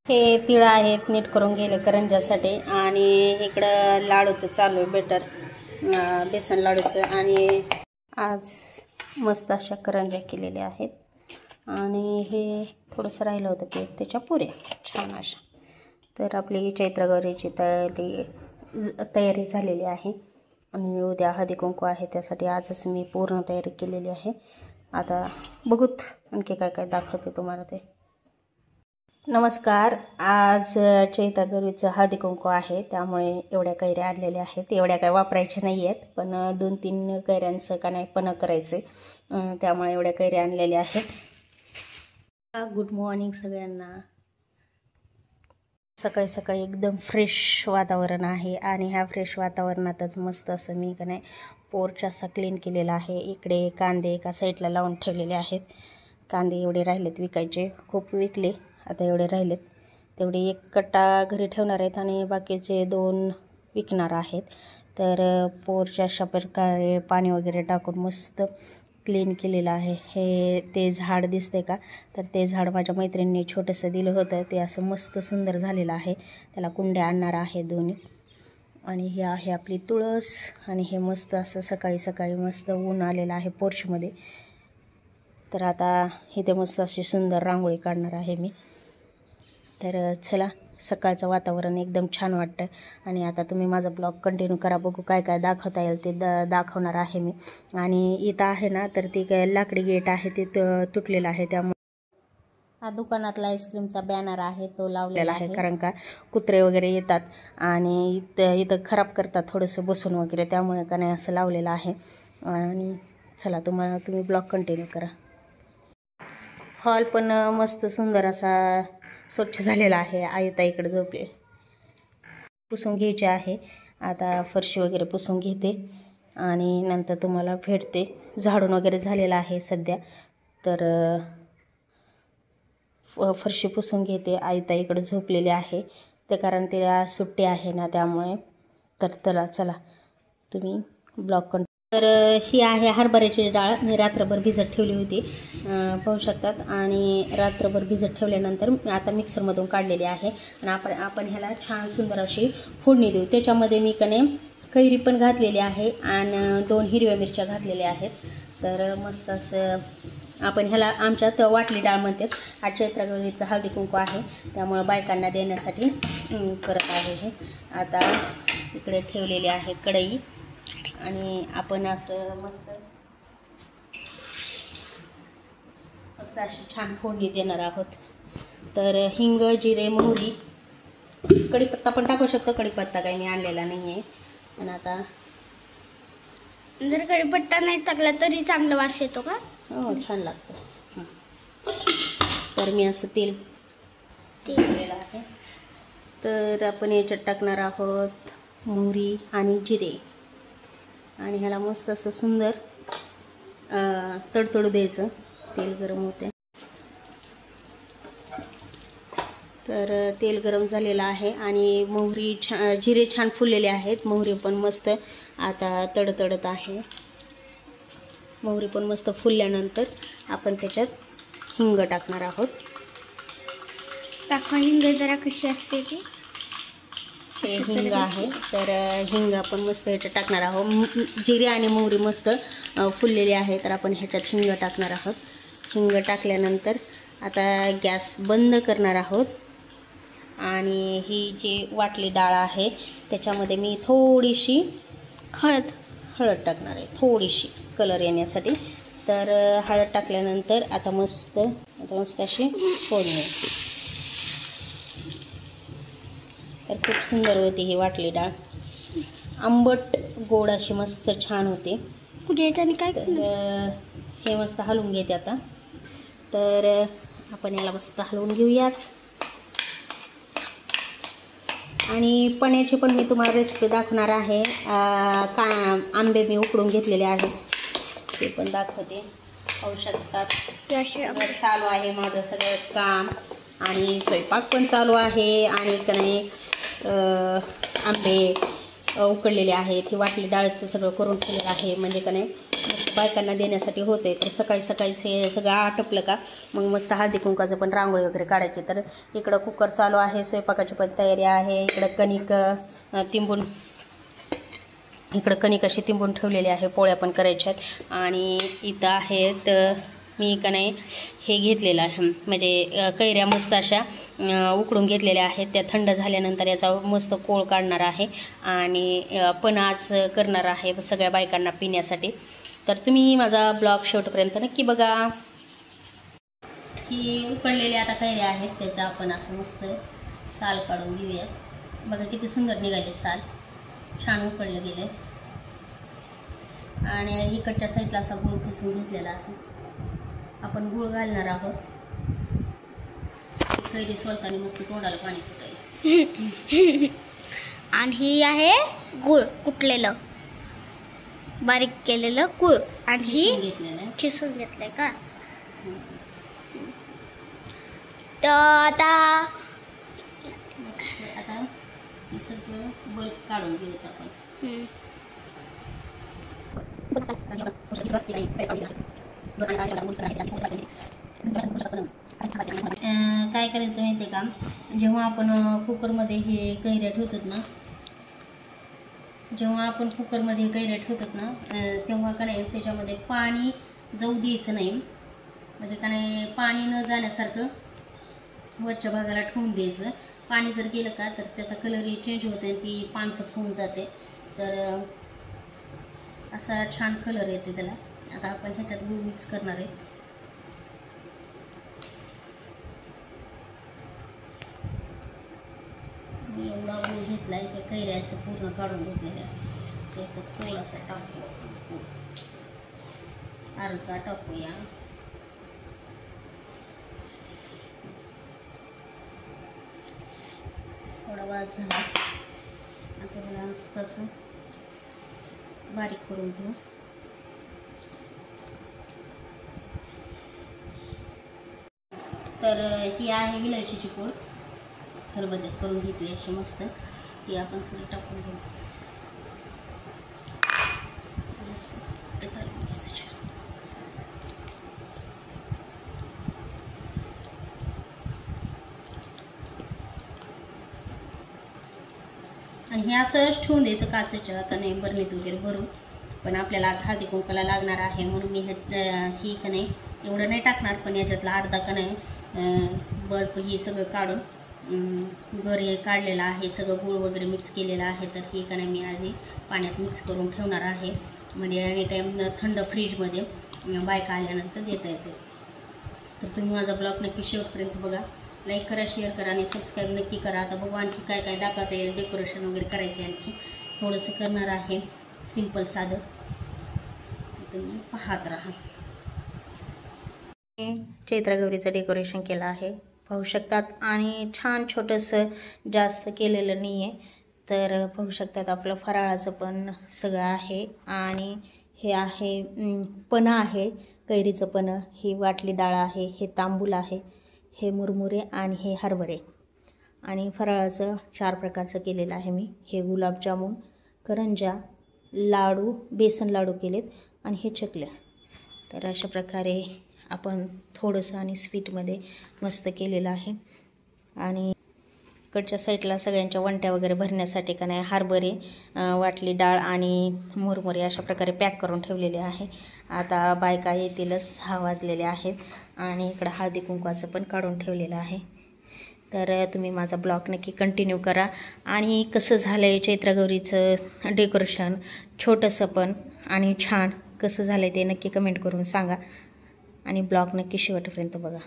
हे तिळ आहेत नीट करून गेले करंजासाठी आणि इकडं लाडूचं चालू आहे बेटर बेसन लाडूचं। आणि आज मस्त अशा करंजा केलेल्या आहेत आणि हे थोडंसं राहिलं होतं की त्याच्या पुऱ्या छान अशा। तर आपली चैत्रगौरीची तयारी झालेली आहे आणि उद्या हळदी कुंकू आहे, त्यासाठी आजच मी पूर्ण तयारी केलेली आहे। आता बघूत आणखी काय काय दाखवते तुम्हाला ते। नमस्कार, आज चैत्रगौरीचं हळदी कुंकू आहे, त्यामुळे एवढ्या कैऱ्या आणलेल्या आहेत। एवढ्या काय वापरायच्या नाही आहेत, पण 2-3 कैऱ्यांचं का नाही पण करायचे, त्यामुळे एवढ्या कैऱ्या आणलेल्या आहेत। गुड मॉर्निंग सगळ्यांना। सकाळी सकाळी एकदम फ्रेश वातावरण आहे आणि ह्या फ्रेश वातावरणातच मस्त असं मी का नाही पोर्च असा क्लीन केलेला आहे। इकडे कांदे एका साईडला लावून ठेवलेले आहेत। कांदे एवढे राहिलेत विकायचे, खूप विकले, आता एवढे राहिलेत। तेवढे एक कट्टा घरी ठेवणार आहेत आणि बाकीचे 2 विकणार आहेत। तर पोर्च अशा प्रकारे पाणी वगैरे टाकून मस्त क्लीन केलेलं आहे। हे ते झाड दिसते का, तर ते झाड माझ्या मैत्रिणींनी छोटंसं दिलं होतं, ते असं मस्त सुंदर झालेलं आहे। त्याला कुंड्या आणणार आहे 2। आणि ही आहे आपली तुळस आणि हे मस्त असं सकाळी सकाळी मस्त ऊन आलेलं आहे पोर्चमध्ये। तर आता इथे मस्त अशी सुंदर रांगोळी काढणार आहे मी। तर चला, सकाळचं वातावरण एकदम छान वाटतं आणि आता तुम्ही माझा ब्लॉग कंटिन्यू करा, बघू काय काय दाखवता येईल ते दाखवणार आहे मी। आणि इथं आहे ना, तर ती काय लाकडी गेट आहे ते तुटलेलं आहे, त्यामुळे हा दुकानातला आईस्क्रीमचा बॅनर आहे तो लावलेला आहे, कारण का कुत्रे वगैरे येतात आणि इथं खराब करतात थोडंसं बसून वगैरे, त्यामुळे का नाही असं लावलेलं आहे। आणि चला, तुम्ही ब्लॉग कंटिन्यू करा। हॉल पण मस्त सुंदर असा स्वच्छ झालेला आहे। आईताईकडे झोपले, पुसून घ्यायचे आहे। आता फरशी वगैरे पुसून घेते आणि नंतर तुम्हाला भेटते। झाडून वगैरे झालेला आहे सध्या, तर फरशी पुसून घेते। आईताईकडे झोपलेले आहे ते, कारण तिला सुट्टी आहे ना, त्यामुळे। तर चला तुम्ही ब्लॉग कंटिन्यू। तर ही आहे हरभऱ्याची डाळ, मी रात्रभर भिजत ठेवली होती, पाहू शकतात। आणि रात्रभर भिजत ठेवल्यानंतर आता मिक्सरमधून काढलेली आहे आणि आपण ह्याला छान सुंदर अशी फोडणी देऊ। त्याच्यामध्ये मी कने कैरी पण घातलेली आहे आणि 2 हिरव्या मिरच्या घातलेल्या आहेत। तर मस्त असं आपण ह्याला आमच्यात वाटली डाळ म्हणतात। हा चैत्रगौरीचा हळदी कुंकू आहे, त्यामुळे बायकांना देण्यासाठी करत आहे हे। आता इकडे ठेवलेली आहे कढई आणि आपण असं मस्त अशी छान फोडणी देणार आहोत। तर हिंग, जिरे, मोहरी, कढीपत्ता पण टाकू शकतो, कढीपत्ता काही मी आणलेला नाही आहे। पण आता जर कढीपत्ता नाही टाकला तरी चांगला वास येतो का? हो, छान लागतं। तर मी असं तेल दिलेलं आहे, तर आपण याच्यात टाकणार आहोत मोहरी आणि जिरे आणि ह्याला मस्त असं सुंदर तडतडू द्यायचं। तेल गरम होते, तर तेल गरम झालेलं आहे आणि जिरे छान फुललेले आहेत। मोहरी पण मस्त आता तडतडत आहे। मोहरी पण मस्त फुलल्यानंतर आपण त्याच्यात हिंग टाकणार आहोत। दाखवा हिंग जरा कशी असते ती। हे हिंग आहे, तर हिंग आपण मस्त ह्याच्यात टाकणार आहोत। जिरे आणि मोहरी मस्त फुललेली आहे, तर आपण ह्याच्यात हिंग टाकणार आहोत। हिंग टाकल्यानंतर आता गॅस बंद करणार आहोत आणि ही जी वाटली डाळ आहे त्याच्यामध्ये मी थोडीशी हळद टाकणार आहे, थोडीशी कलर येण्यासाठी। तर हळद टाकल्यानंतर आता मस्त अशी फोडणी, तर खूप सुंदर होती ही वाटली डाळ, आंबट गोड अशी मस्त छान होते। कुठे आणि काय हे मस्त हलवून घेते आता। तर आपण याला मस्त हलवून घेऊयात। आणि पण्याची पण मी तुम्हाला रेसिपी दाखवणार आहे। आंबे मी उकडून घेतलेले आहेत, ते पण दाखवते, पाहू शकतात। चालू आहे माझं सगळं काम आणि स्वयंपाक पण चालू आहे आणि का नाही आंबे उकडलेले आहेत। ही वाटली डाळीचं सगळं करून ठेवलेलं आहे, म्हणजे का नाही मस्त बायकांना देण्यासाठी होते. तर सकाळी सकाळीच हे सगळं आटपलं का मग मस्त हळदी कुंकाचं पण रांगोळी वगैरे काढायची. तर इकडं कुकर चालू आहे, स्वयंपाकाची पण तयारी आहे. इकडं कणिक तिंबून कणिक अशी तिंबून ठेवलेली आहे, पोळ्या पण करायच्या आहेत. आणि इथं आहेत मी का नाही हे घेतलेलं आहे, म्हणजे कैऱ्या मस्त अशा उकडून घेतलेल्या आहेत. त्या थंड झाल्यानंतर याचा मस्त कोळ काढणार आहे आणि पण आज करणार आहे सगळ्या बायकांना पिण्यासाठी. तर तुम्ही माझा ब्लॉग शेवटपर्यंत नक्की बघा. ही उकडलेल्या आता कैऱ्या आहेत, त्याचा आपण असं मस्त साल काढून घेऊया. बघा किती सुंदर निघाले साल, छान उकडलं गेले. आणि इकडच्या साईडला असा गूळ खिसून घेतलेला आहे. आपण गूळ घालणार आहोत. कैरी सोलताना मस्त तोंडाला पाणी सुटायला. आणि ही आहे गुळ कुटलेलं, बारीक केलेलं गुळ. आणि ही खिसून घेतलंय का. तर आता मस्त आता हे सगळं बल्ब काढून घेऊयात आपण. काय करायचं माहिती आहे का, जेव्हा आपण कुकरमध्ये हे कैऱ्या ठेवतात ना, तेव्हा का नाही त्याच्यामध्ये पाणी जाऊ द्यायचं नाही. म्हणजे का नाही पाणी न जाण्यासारखं वरच्या भागाला ठेवून द्यायचं. पाणी जर गेलं का तर त्याचा कलरही चेंज होते, ती पानसट होऊन जाते. तर असा छान कलर येते त्याला. आता आपण ह्याच्यात गूळ मिक्स करणार आहे. मी एवढा गूळ घेतला आहे, कैऱ्या असं पूर्ण काढून घेतलेल्या. त्याच्यात थोडासा टाकू, अर्धा टाकूया. थोडा वास झाला. आता ह्याला मस्त असं बारीक करून घेऊ. तर ही आहे विलायचीची पूड, खलबत्त्यात करून घेतली अशी मस्त. ती आपण थोडी टाकून घेऊ. आणि हे असं ठेवून द्यायचं काचेच्या का नाही बरणीत वगैरे भरून. पण आपल्याला आज हळदी कुंकाला लागणार आहे म्हणून मी ही का नाही एवढं नाही टाकणार, पण याच्यातला अर्धा का नाही बल्ब हे सगळं काढून गर हे काढलेलं आहे, सगळं गूळ वगैरे मिक्स केलेलं आहे. तर हे का नाही मी आधी पाण्यात मिक्स करून ठेवणार आहे, म्हणजे एनी टाईम थंड फ्रीजमध्ये बायका आल्यानंतर देता येते. तर तुम्ही माझा ब्लॉग नक्की शेवटपर्यंत बघा. लाईक करा, शेअर करा आणि सबस्क्राईब नक्की करा. आता बघू आणखी काय काय दाखवता येईल. डेकोरेशन वगैरे करायचं आहे, आणखी थोडंसं करणार आहे सिंपल साधं. तुम्ही पाहत राहा. चैत्रगौरीचं डेकोरेशन केलं आहे पाहू शकतात. आणि छान छोटंसं, जास्त केलेलं नाही आहे. तर पाहू शकतात आपलं फराळाचं पण सगळं आहे. आणि हे आहे पणं आहे, कैरीचं पणं. ही वाटली डाळ आहे, हे तांबूल आहे, हे मुरमुरे आणि हे हरभरे. आणि फराळाचं 4 प्रकारचं केलेलं आहे मी. हे गुलाबजामुन, करंजा, लाडू, बेसन लाडू केलेत आणि हे चकल्या. तर अशा प्रकारे आपण थोडंसं आणि स्वीटमध्ये मस्त केलेलं आहे. आणि इकडच्या साईडला सगळ्यांच्या वंट्या वगैरे भरण्यासाठी का नाही हरभरे, वाटली डाळ आणि मुरमुरे अशा प्रकारे पॅक करून ठेवलेले आहे. आता बायका येतीलच, 6 वाजलेले आहेत. आणि इकडं हळदी कुंकवाचं पण काढून ठेवलेलं आहे. तर तुम्ही माझा ब्लॉग नक्की कंटिन्यू करा. आणि कसं झालं आहे चैत्रगौरीचं डेकोरेशन, छोटंसं पण आणि छान कसं झालं आहे ते नक्की कमेंट करून सांगा. आणि ब्लॉग नक्की शेवटपर्यंत बघा.